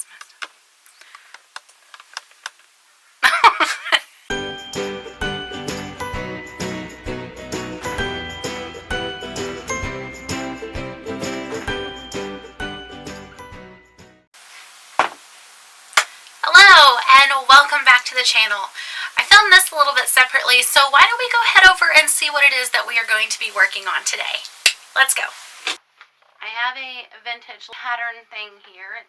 this mess. Hello and welcome back to the channel. I filmed this a little bit separately, so why don't we go head over and see what it is that we are going to be working on today. Let's go. I have a vintage pattern thing here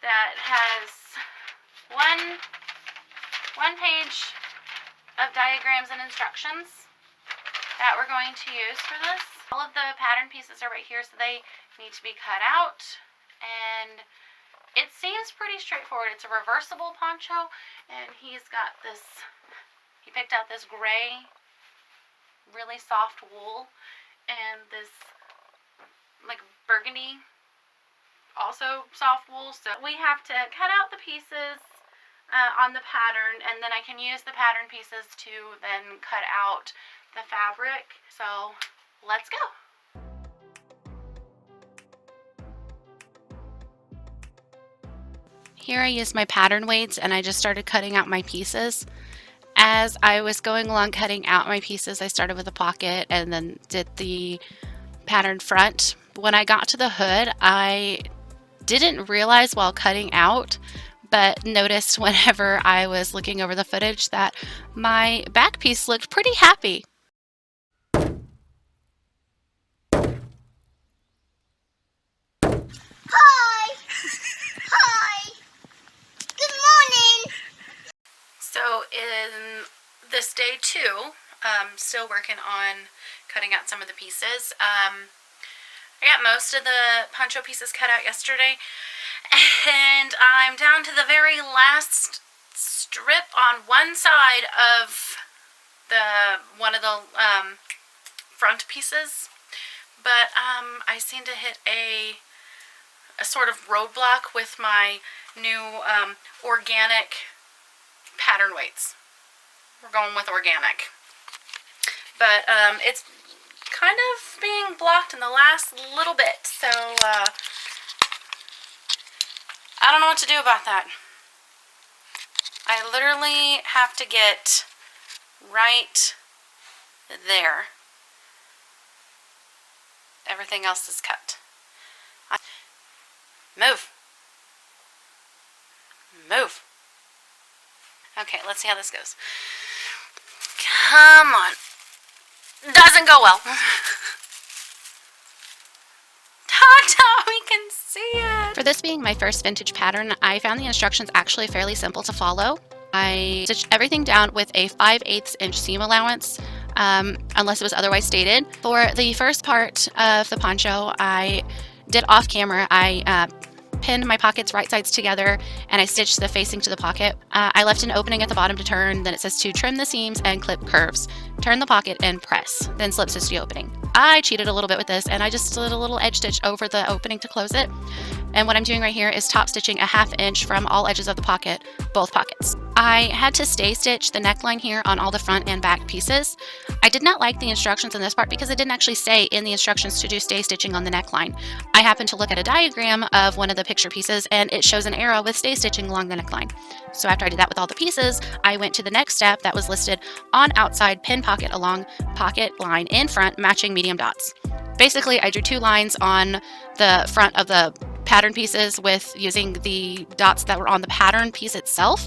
that has one page of diagrams and instructions that we're going to use for this. All of the pattern pieces are right here, so they need to be cut out, and it seems pretty straightforward. It's a reversible poncho, and he picked out this gray, really soft wool, and this like burgundy, also soft wool. So we have to cut out the pieces on the pattern, and then I can use the pattern pieces to then cut out the fabric. So let's go. Here I used my pattern weights and I just started cutting out my pieces. As I was going along cutting out my pieces, I started with the pocket and then did the pattern front. When I got to the hood, I didn't realize while cutting out, but noticed whenever I was looking over the footage that my back piece looked pretty happy. So in this day 2, still working on cutting out some of the pieces. I got most of the poncho pieces cut out yesterday, and I'm down to the very last strip on one side of one of the front pieces. But I seem to hit a sort of roadblock with my new organic pattern weights. We're going with organic, but it's kind of being blocked in the last little bit, so I don't know what to do about that. I literally have to get right there. Everything else is cut. Move. Move. Okay, let's see how this goes. Come on. Doesn't go well. We can see it. For this being my first vintage pattern, I found the instructions actually fairly simple to follow. I stitched everything down with a 5/8 inch seam allowance, unless it was otherwise stated. For the first part of the poncho, I did off camera. I pinned my pockets right sides together and I stitched the facing to the pocket. I left an opening at the bottom to turn. Then it says to trim the seams and clip curves. Turn the pocket and press. Then slip stitch the opening. I cheated a little bit with this and I just did a little edge stitch over the opening to close it. And what I'm doing right here is top stitching a 1/2 inch from all edges of the pocket, both pockets. I had to stay stitch the neckline here on all the front and back pieces. I did not like the instructions in this part because it didn't actually say in the instructions to do stay stitching on the neckline. I happened to look at a diagram of one of the picture pieces and it shows an arrow with stay stitching along the neckline. So after I did that with all the pieces, I went to the next step that was listed on outside pin pocket along pocket line in front matching medium dots. Basically, I drew 2 lines on the front of the pattern pieces with using the dots that were on the pattern piece itself,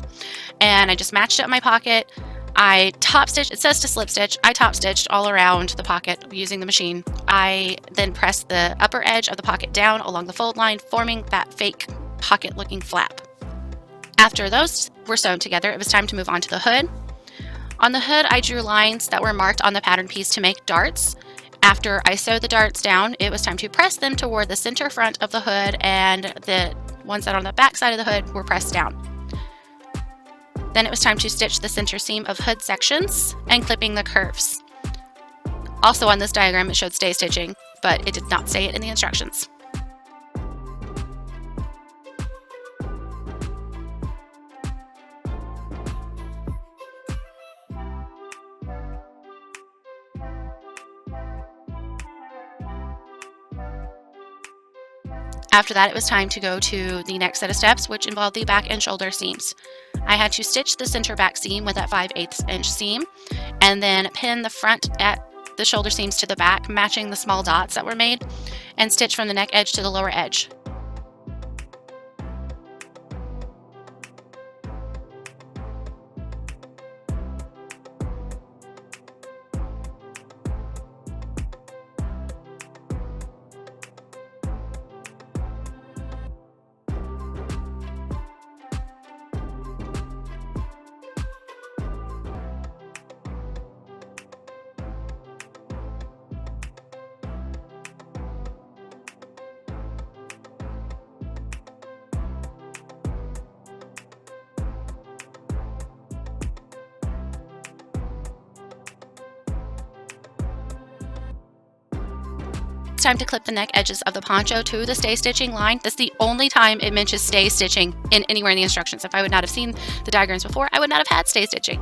and I just matched up my pocket. I top stitched, it says to slip stitch, I top stitched all around the pocket using the machine. I then pressed the upper edge of the pocket down along the fold line, forming that fake pocket looking flap. After those were sewn together, it was time to move on to the hood. On the hood, I drew lines that were marked on the pattern piece to make darts. After I sewed the darts down, it was time to press them toward the center front of the hood, and the ones that are on the back side of the hood were pressed down. Then it was time to stitch the center seam of hood sections and clipping the curves. Also on this diagram, it showed stay stitching, but it did not say it in the instructions. After that, it was time to go to the next set of steps, which involved the back and shoulder seams. I had to stitch the center back seam with that 5/8 inch seam, and then pin the front at the shoulder seams to the back, matching the small dots that were made, and stitch from the neck edge to the lower edge. It's time to clip the neck edges of the poncho to the stay stitching line. That's the only time it mentions stay stitching anywhere in the instructions. If I would not have seen the diagrams before, I would not have had stay stitching.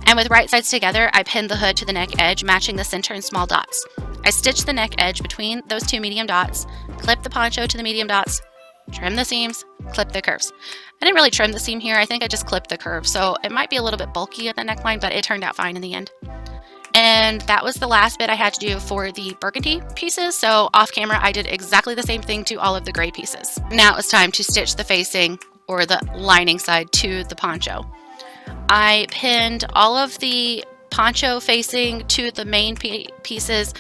And with right sides together, I pinned the hood to the neck edge, matching the center and small dots. I stitched the neck edge between those two medium dots, clipped the poncho to the medium dots, trim the seams, clip the curves. I didn't really trim the seam here. I think I just clipped the curve. So it might be a little bit bulky at the neckline, but it turned out fine in the end. And that was the last bit I had to do for the burgundy pieces. So off camera, I did exactly the same thing to all of the gray pieces. Now it was time to stitch the facing or the lining side to the poncho. I pinned all of the poncho facing to the main pieces,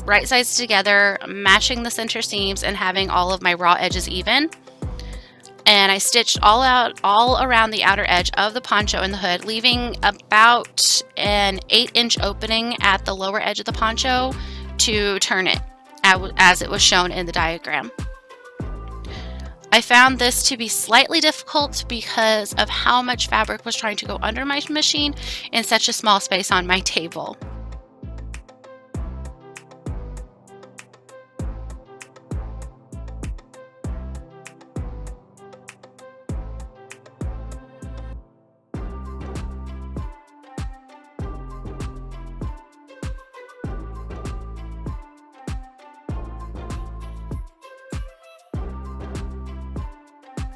right sides together, matching the center seams and having all of my raw edges even. And I stitched all around the outer edge of the poncho and the hood, leaving about an 8-inch opening at the lower edge of the poncho to turn it as it was shown in the diagram. I found this to be slightly difficult because of how much fabric was trying to go under my machine in such a small space on my table.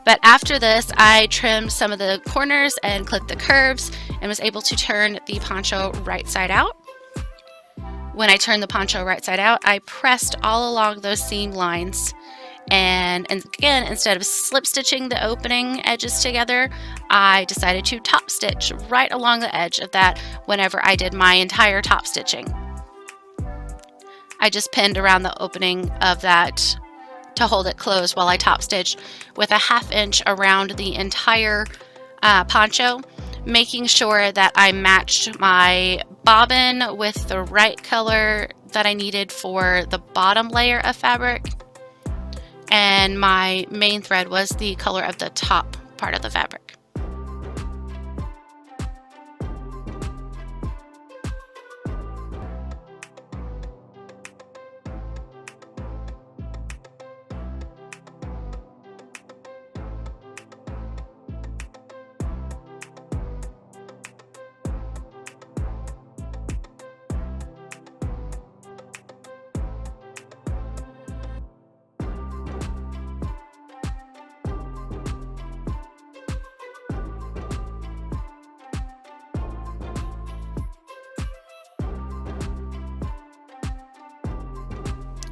But after this, I trimmed some of the corners and clipped the curves and was able to turn the poncho right side out. When I turned the poncho right side out, I pressed all along those seam lines. And again, instead of slip stitching the opening edges together, I decided to top stitch right along the edge of that whenever I did my entire top stitching. I just pinned around the opening of that to hold it closed while I top stitched with a 1/2 inch around the entire poncho, making sure that I matched my bobbin with the right color that I needed for the bottom layer of fabric, and my main thread was the color of the top part of the fabric.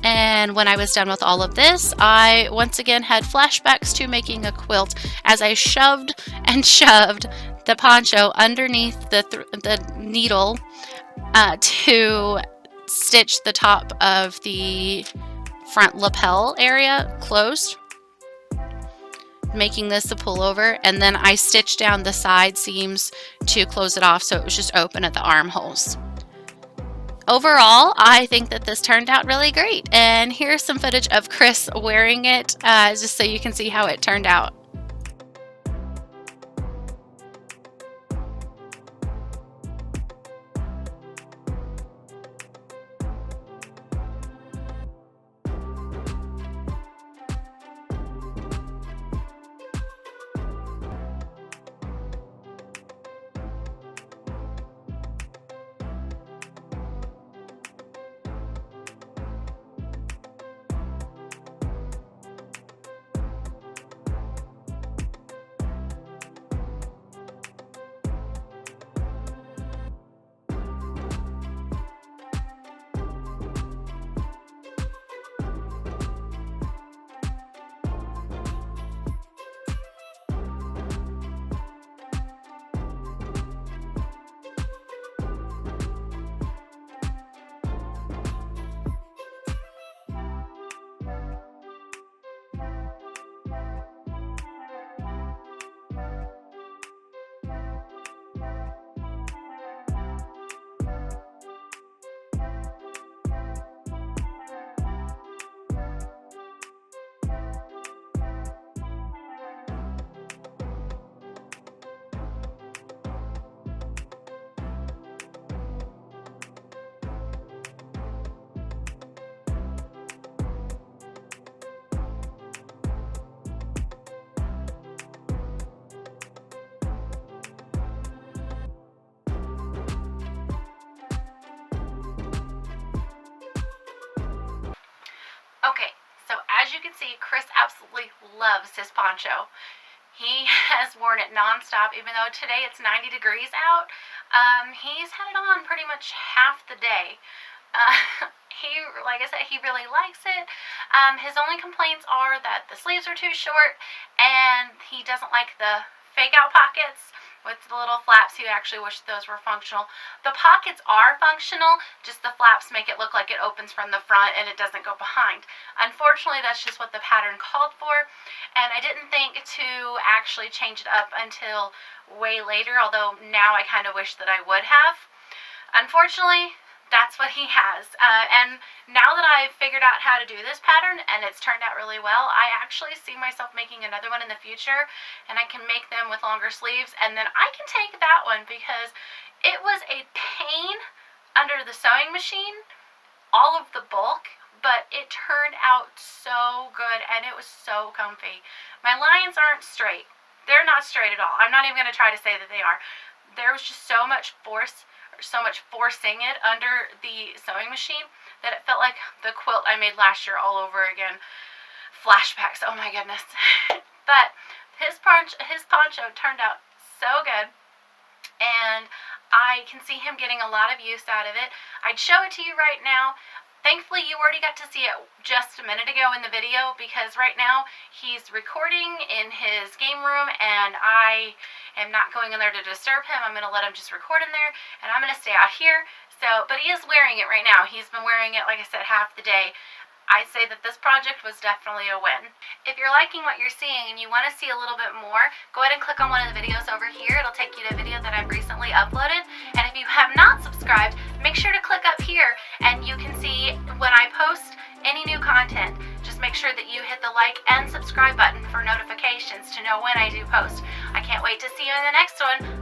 And when I was done with all of this, I once again had flashbacks to making a quilt as I shoved and shoved the poncho underneath the needle to stitch the top of the front lapel area closed, making this a pullover, and then I stitched down the side seams to close it off so it was just open at the armholes. Overall, I think that this turned out really great, and here's some footage of Chris wearing it just so you can see how it turned out. see, Chris absolutely loves his poncho. He has worn it nonstop, even though today it's 90 degrees out. He's had it on pretty much half the day. Like I said, he really likes it. His only complaints are that the sleeves are too short, and he doesn't like the fake out pockets with the little flaps. He actually wished those were functional. The pockets are functional, just the flaps make it look like it opens from the front and it doesn't go behind. Unfortunately, that's just what the pattern called for, and I didn't think to actually change it up until way later, although now I kind of wish that I would have. Unfortunately, that's what he has. And now that I've figured out how to do this pattern and it's turned out really well, I actually see myself making another one in the future, and I can make them with longer sleeves, and then I can take that one because it was a pain under the sewing machine, all of the bulk, but it turned out so good and it was so comfy. My lines aren't straight. They're not straight at all. I'm not even going to try to say that they are. There was just so much forcing it under the sewing machine that it felt like the quilt I made last year all over again. Flashbacks, oh my goodness. But his poncho turned out so good, and I can see him getting a lot of use out of it. I'd show it to you right now. Thankfully, you already got to see it just a minute ago in the video, because right now he's recording in his game room and I am not going in there to disturb him. I'm going to let him just record in there, and I'm going to stay out here. But he is wearing it right now. He's been wearing it, like I said, half the day. I'd say that this project was definitely a win. If you're liking what you're seeing and you want to see a little bit more, go ahead and click on one of the videos over here. It'll take you to a video that I've recently uploaded. And if you have not subscribed, make sure to click up here and you can see when I post any new content. Just make sure that you hit the like and subscribe button for notifications to know when I do post. I can't wait to see you in the next one.